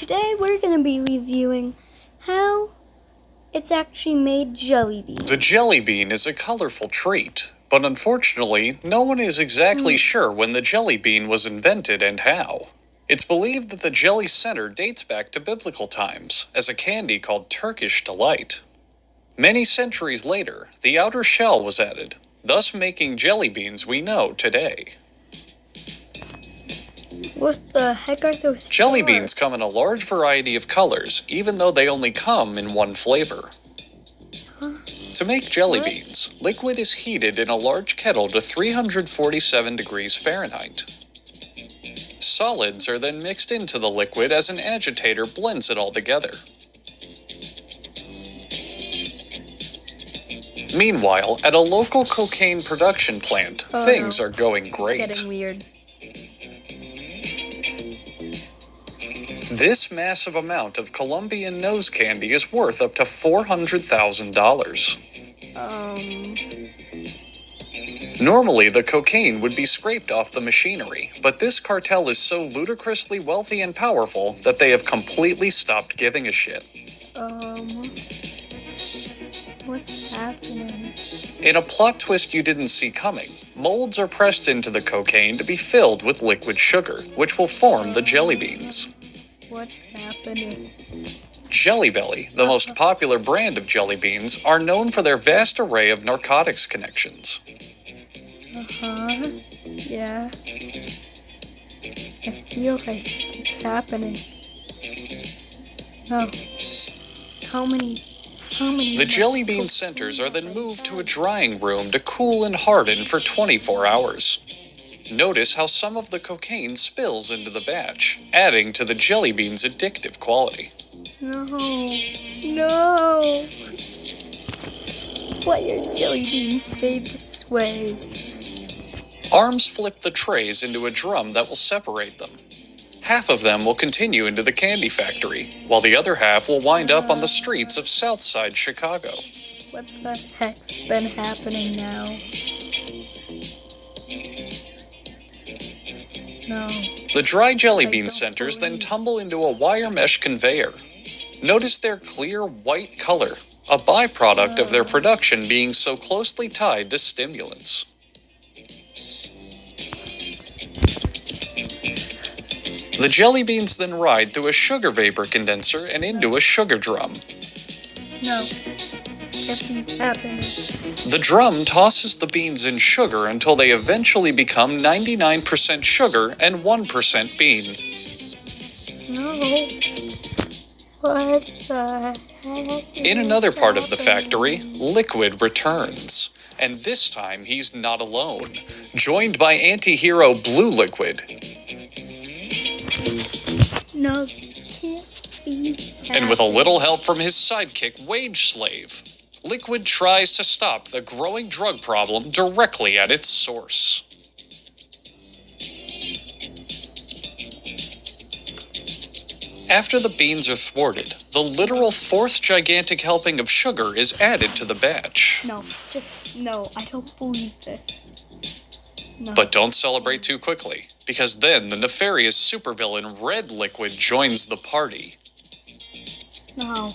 Today we're going to be reviewing how it's actually made jelly beans. The jelly bean is a colorful treat, but unfortunately, no one is exactly sure when the jelly bean was invented and how. It's believed that the jelly center dates back to biblical times, as a candy called Turkish delight. Many centuries later, the outer shell was added, thus making jelly beans we know today. What the heck are those Jelly stars? beans come in a large variety of colors, even though they only come in one flavor. To make jelly beans, liquid is heated in a large kettle to 347 degrees Fahrenheit. Solids are then mixed into the liquid as an agitator blends it all together. Meanwhile, at a local cocaine production plant, things are going great. It's getting weird. This massive amount of Colombian nose candy is worth up to $400,000. Normally, the cocaine would be scraped off the machinery, but this cartel is so ludicrously wealthy and powerful that they have completely stopped giving a shit. What's happening? In a plot twist you didn't see coming, molds are pressed into the cocaine to be filled with liquid sugar, which will form the jelly beans. What's happening? Jelly Belly, the most popular brand of jelly beans, are known for their vast array of narcotics connections. Yeah. I feel like it's happening. No. How many? The jelly bean centers are then moved to a drying room to cool and harden for 24 hours. Notice how some of the cocaine spills into the batch, adding to the jelly bean's addictive quality. No. Why are jelly beans made this way? Arms flip the trays into a drum that will separate them. Half of them will continue into the candy factory, while the other half will wind up on the streets of Southside Chicago. What the heck's been happening now? No. The dry jelly bean centers then tumble into a wire mesh conveyor. Notice their clear white color, a byproduct of their production being so closely tied to stimulants. The jelly beans then ride through a sugar vapor condenser and into a sugar drum. No. This can't be happening. The drum tosses the beans in sugar until they eventually become 99% sugar and 1% bean. No. What the heck? In another part of the factory, liquid returns. And this time he's not alone, joined by anti-hero Blue Liquid. No, can't be And with a little help from his sidekick, Wage Slave, Liquid tries to stop the growing drug problem directly at its source. After the beans are thwarted, the literal fourth gigantic helping of sugar is added to the batch. No, I don't believe this. No. But don't celebrate too quickly, because then the nefarious supervillain Red Liquid joins the party. No.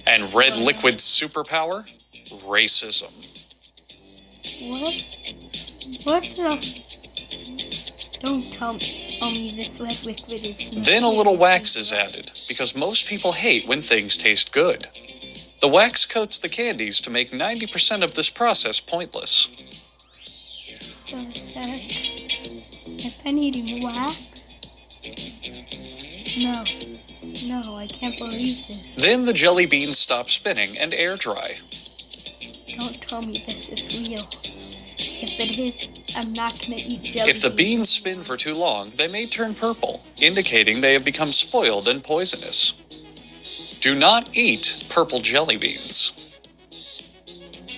And Red Liquid's superpower? Racism. What the? Don't tell me this Red Liquid is... Then a little wax is added, because most people hate when things taste good. The wax coats the candies to make 90% of this process pointless. What the heck? If I'm eating wax? No, I can't believe this. Then the jelly beans stop spinning and air dry. Don't tell me this is real. If it is, I'm not gonna eat jelly If the beans spin for too long, they may turn purple, indicating they have become spoiled and poisonous. Do not eat purple jelly beans.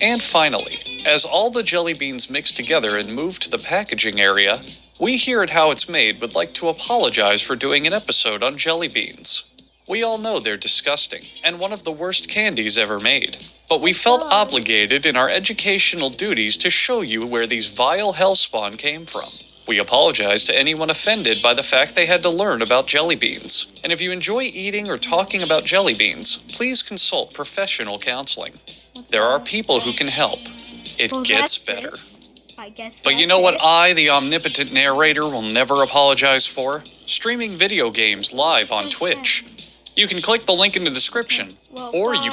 And finally, as all the jelly beans mix together and move to the packaging area, we here at How It's Made would like to apologize for doing an episode on jelly beans. We all know they're disgusting, and one of the worst candies ever made. But we felt obligated in our educational duties to show you where these vile hellspawn came from. We apologize to anyone offended by the fact they had to learn about jelly beans. And if you enjoy eating or talking about jelly beans, please consult professional counseling. There are people who can help. It Well, gets that's better. I guess. But you know what I, the omnipotent narrator, will never apologize for? Streaming video games live on Twitch. You can click the link in the description, Well, or bye. you